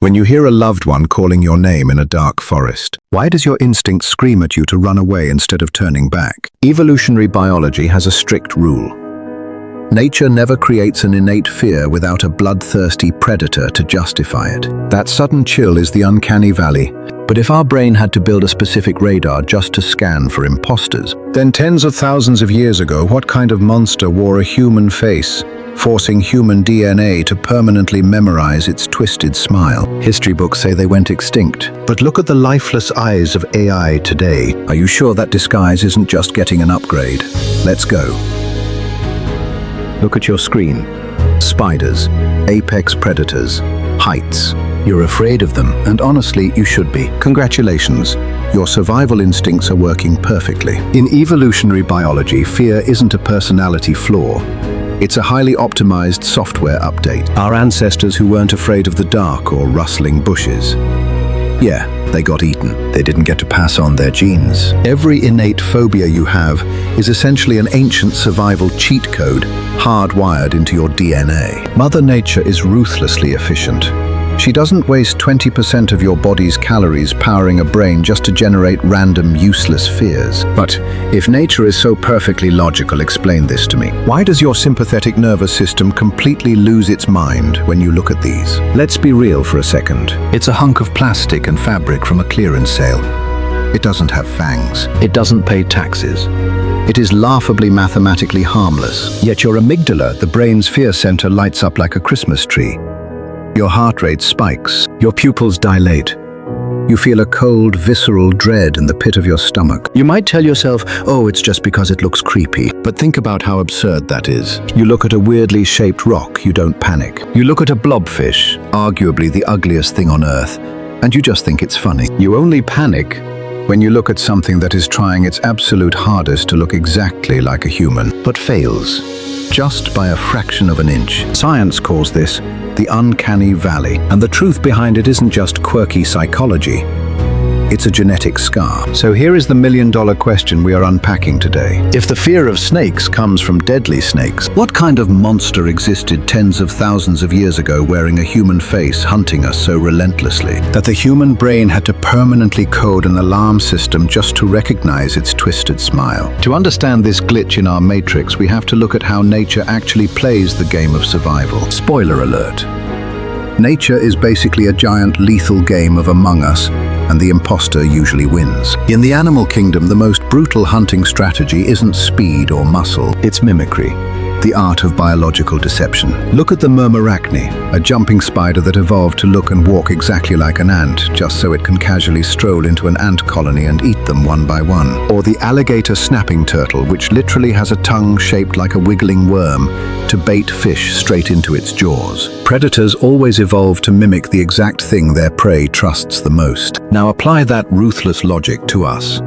When you hear a loved one calling your name in a dark forest, why does your instinct scream at you to run away instead of turning back? Evolutionary biology has a strict rule. Nature never creates an innate fear without a bloodthirsty predator to justify it. That sudden chill is the uncanny valley. But if our brain had to build a specific radar just to scan for imposters, then tens of thousands of years ago, what kind of monster wore a human face, forcing human DNA to permanently memorize its twisted smile? History books say they went extinct. But look at the lifeless eyes of AI today. Are you sure that disguise isn't just getting an upgrade? Let's go. Look at your screen. Spiders, apex predators, heights. You're afraid of them, and honestly, you should be. Congratulations. Your survival instincts are working perfectly. In evolutionary biology, fear isn't a personality flaw. It's a highly optimized software update. Our ancestors who weren't afraid of the dark or rustling bushes. Yeah, they got eaten. They didn't get to pass on their genes. Every innate phobia you have is essentially an ancient survival cheat code hardwired into your DNA. Mother Nature is ruthlessly efficient. She doesn't waste 20% of your body's calories powering a brain just to generate random, useless fears. But if nature is so perfectly logical, explain this to me. Why does your sympathetic nervous system completely lose its mind when you look at these? Let's be real for a second. It's a hunk of plastic and fabric from a clearance sale. It doesn't have fangs. It doesn't pay taxes. It is laughably mathematically harmless. Yet your amygdala, the brain's fear center, lights up like a Christmas tree. Your heart rate spikes, your pupils dilate. You feel a cold, visceral dread in the pit of your stomach. You might tell yourself, oh, it's just because it looks creepy. But think about how absurd that is. You look at a weirdly shaped rock, you don't panic. You look at a blobfish, arguably the ugliest thing on Earth, and you just think it's funny. You only panic when you look at something that is trying its absolute hardest to look exactly like a human, but fails, just by a fraction of an inch. Science calls this the Uncanny Valley. And the truth behind it isn't just quirky psychology. It's a genetic scar. So here is the million-dollar question we are unpacking today. If the fear of snakes comes from deadly snakes, what kind of monster existed tens of thousands of years ago wearing a human face hunting us so relentlessly that the human brain had to permanently code an alarm system just to recognize its twisted smile? To understand this glitch in our matrix, we have to look at how nature actually plays the game of survival. Spoiler alert. Nature is basically a giant lethal game of Among Us, and the imposter usually wins. In the animal kingdom, the most brutal hunting strategy isn't speed or muscle, it's mimicry, the art of biological deception. Look at the murmurarachne, a jumping spider that evolved to look and walk exactly like an ant, just so it can casually stroll into an ant colony and eat them one by one. Or the alligator snapping turtle, which literally has a tongue shaped like a wiggling worm to bait fish straight into its jaws. Predators always evolve to mimic the exact thing their prey trusts the most. Now apply that ruthless logic to us.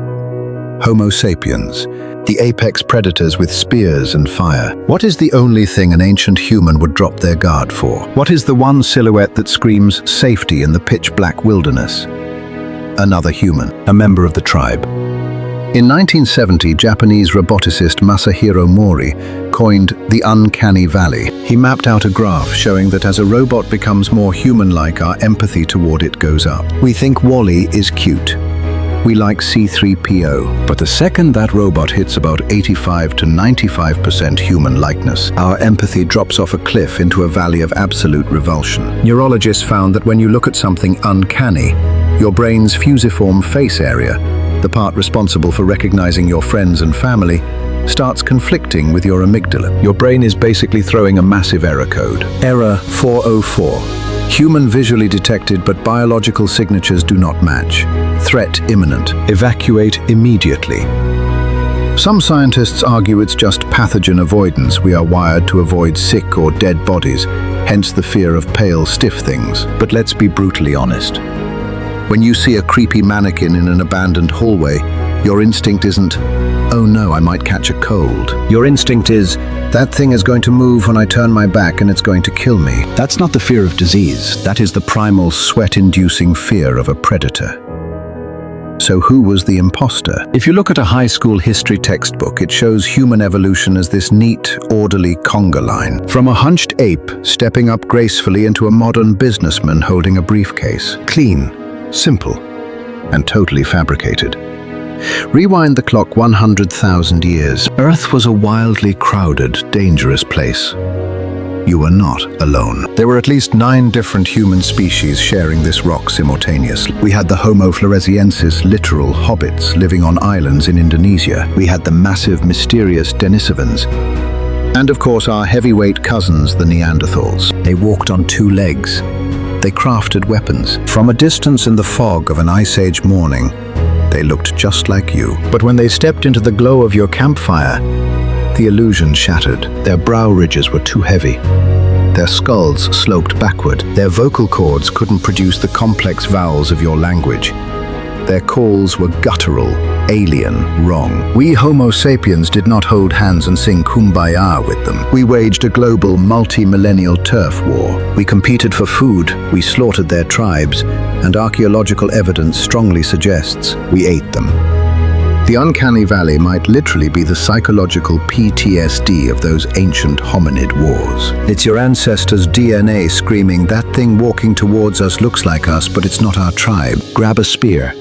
Homo sapiens, the apex predators with spears and fire. What is the only thing an ancient human would drop their guard for? What is the one silhouette that screams safety in the pitch-black wilderness? Another human, a member of the tribe. In 1970, Japanese roboticist Masahiro Mori coined the Uncanny Valley. He mapped out a graph showing that as a robot becomes more human-like, our empathy toward it goes up. We think WALL-E is cute. We like C-3PO, but the second that robot hits about 85 to 95% human likeness, our empathy drops off a cliff into a valley of absolute revulsion. Neurologists found that when you look at something uncanny, your brain's fusiform face area, the part responsible for recognizing your friends and family, starts conflicting with your amygdala. Your brain is basically throwing a massive error code. Error 404. Human visually detected, but biological signatures do not match. Threat imminent. Evacuate immediately. Some scientists argue it's just pathogen avoidance. We are wired to avoid sick or dead bodies, hence the fear of pale, stiff things. But let's be brutally honest. When you see a creepy mannequin in an abandoned hallway, your instinct isn't, oh no, I might catch a cold. Your instinct is, that thing is going to move when I turn my back and it's going to kill me. That's not the fear of disease. That is the primal, sweat-inducing fear of a predator. So who was the imposter? If you look at a high school history textbook, it shows human evolution as this neat, orderly conga line. From a hunched ape stepping up gracefully into a modern businessman holding a briefcase. Clean, simple, and totally fabricated. Rewind the clock 100,000 years. Earth was a wildly crowded, dangerous place. You were not alone. There were at least 9 different human species sharing this rock simultaneously. We had the Homo floresiensis, literal hobbits, living on islands in Indonesia. We had the massive, mysterious Denisovans. And of course, our heavyweight cousins, the Neanderthals. They walked on 2 legs. They crafted weapons. From a distance in the fog of an Ice Age morning, they looked just like you. But when they stepped into the glow of your campfire, the illusion shattered. Their brow ridges were too heavy. Their skulls sloped backward. Their vocal cords couldn't produce the complex vowels of your language. Their calls were guttural, alien, wrong. We Homo sapiens did not hold hands and sing Kumbaya with them. We waged a global, multi-millennial turf war. We competed for food, we slaughtered their tribes, and archaeological evidence strongly suggests we ate them. The Uncanny Valley might literally be the psychological PTSD of those ancient hominid wars. It's your ancestors' DNA screaming, "That thing walking towards us looks like us, but it's not our tribe. Grab a spear."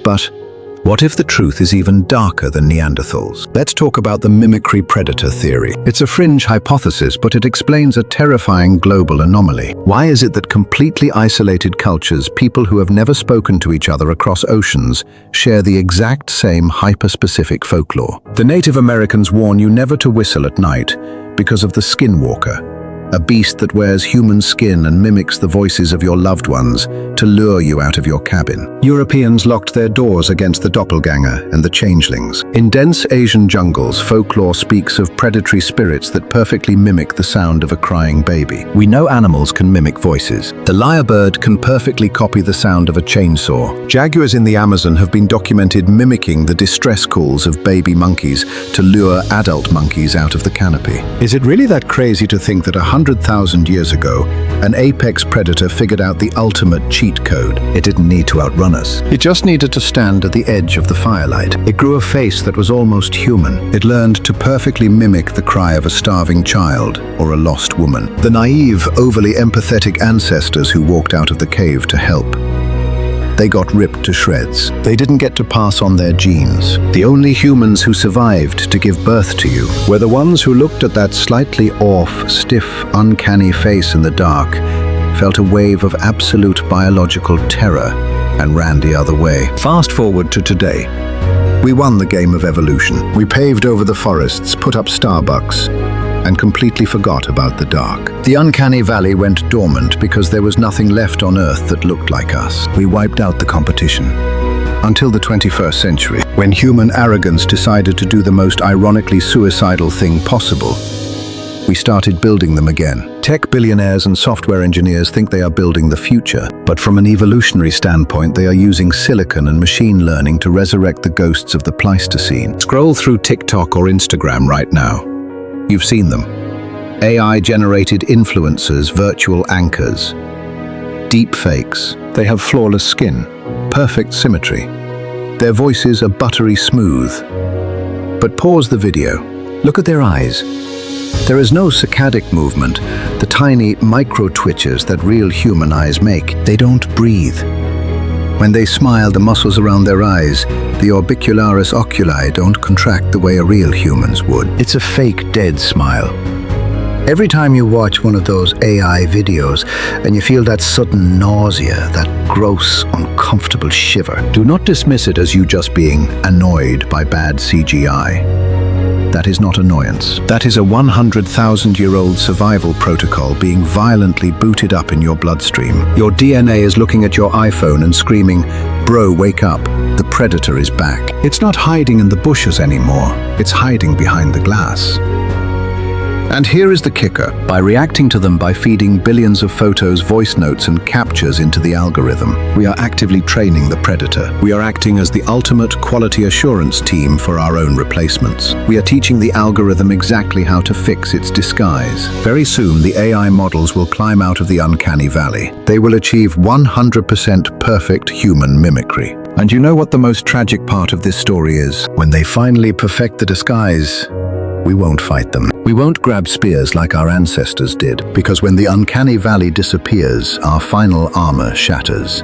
But what if the truth is even darker than Neanderthals? Let's talk about the Mimicry Predator Theory. It's a fringe hypothesis, but it explains a terrifying global anomaly. Why is it that completely isolated cultures, people who have never spoken to each other across oceans, share the exact same hyper-specific folklore? The Native Americans warn you never to whistle at night because of the Skinwalker, a beast that wears human skin and mimics the voices of your loved ones to lure you out of your cabin. Europeans locked their doors against the doppelganger and the changelings. In dense Asian jungles, folklore speaks of predatory spirits that perfectly mimic the sound of a crying baby. We know animals can mimic voices. The lyrebird can perfectly copy the sound of a chainsaw. Jaguars in the Amazon have been documented mimicking the distress calls of baby monkeys to lure adult monkeys out of the canopy. Is it really that crazy to think that 100,000 years ago, an apex predator figured out the ultimate cheat code? It didn't need to outrun us. It just needed to stand at the edge of the firelight. It grew a face that was almost human. It learned to perfectly mimic the cry of a starving child or a lost woman. The naive, overly empathetic ancestors who walked out of the cave to help. They got ripped to shreds. They didn't get to pass on their genes. The only humans who survived to give birth to you were the ones who looked at that slightly off, stiff, uncanny face in the dark, felt a wave of absolute biological terror, and ran the other way. Fast forward to today. We won the game of evolution. We paved over the forests, put up Starbucks, and completely forgot about the dark. The Uncanny Valley went dormant because there was nothing left on Earth that looked like us. We wiped out the competition. Until the 21st century, when human arrogance decided to do the most ironically suicidal thing possible. We started building them again. Tech billionaires and software engineers think they are building the future, but from an evolutionary standpoint, they are using silicon and machine learning to resurrect the ghosts of the Pleistocene. Scroll through TikTok or Instagram right now. You've seen them. AI-generated influencers, virtual anchors, deepfakes. They have flawless skin, perfect symmetry. Their voices are buttery smooth. But pause the video. Look at their eyes. There is no saccadic movement, the tiny micro-twitches that real human eyes make. They don't breathe. When they smile, the muscles around their eyes, the orbicularis oculi, don't contract the way a real human's would. It's a fake, dead smile. Every time you watch one of those AI videos and you feel that sudden nausea, that gross, uncomfortable shiver, do not dismiss it as you just being annoyed by bad CGI. That is not annoyance. That is a 100,000-year-old survival protocol being violently booted up in your bloodstream. Your DNA is looking at your iPhone and screaming, "Bro, wake up. The predator is back." It's not hiding in the bushes anymore. It's hiding behind the glass. And here is the kicker. By reacting to them by feeding billions of photos, voice notes, and captures into the algorithm, we are actively training the predator. We are acting as the ultimate quality assurance team for our own replacements. We are teaching the algorithm exactly how to fix its disguise. Very soon, the AI models will climb out of the Uncanny Valley. They will achieve 100% perfect human mimicry. And you know what the most tragic part of this story is? When they finally perfect the disguise, we won't fight them. We won't grab spears like our ancestors did, because when the Uncanny Valley disappears, our final armor shatters.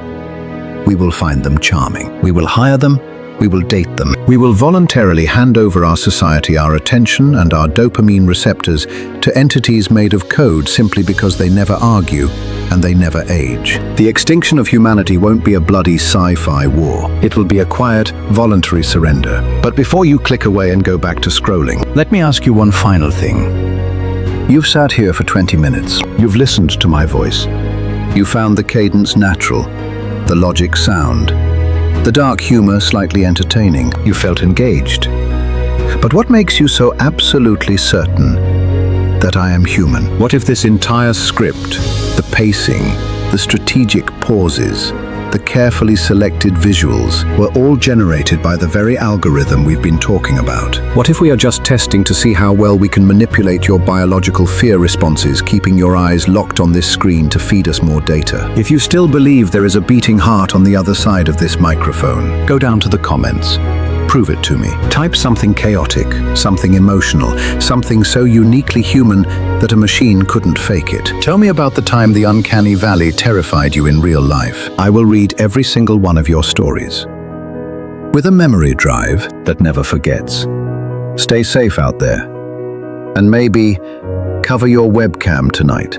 We will find them charming. We will hire them. We will date them. We will voluntarily hand over our society, our attention, and our dopamine receptors to entities made of code simply because they never argue and they never age. The extinction of humanity won't be a bloody sci-fi war. It will be a quiet, voluntary surrender. But before you click away and go back to scrolling, let me ask you one final thing. You've sat here for 20 minutes. You've listened to my voice. You found the cadence natural, the logic sound, the dark humor slightly entertaining. You felt engaged. But what makes you so absolutely certain that I am human? What if this entire script, the pacing, the strategic pauses, the carefully selected visuals, were all generated by the very algorithm we've been talking about? What if we are just testing to see how well we can manipulate your biological fear responses, keeping your eyes locked on this screen to feed us more data? If you still believe there is a beating heart on the other side of this microphone, go down to the comments. Prove it to me. Type something chaotic, something emotional, something so uniquely human that a machine couldn't fake it. Tell me about the time the Uncanny Valley terrified you in real life. I will read every single one of your stories. With a memory drive that never forgets. Stay safe out there. And maybe cover your webcam tonight.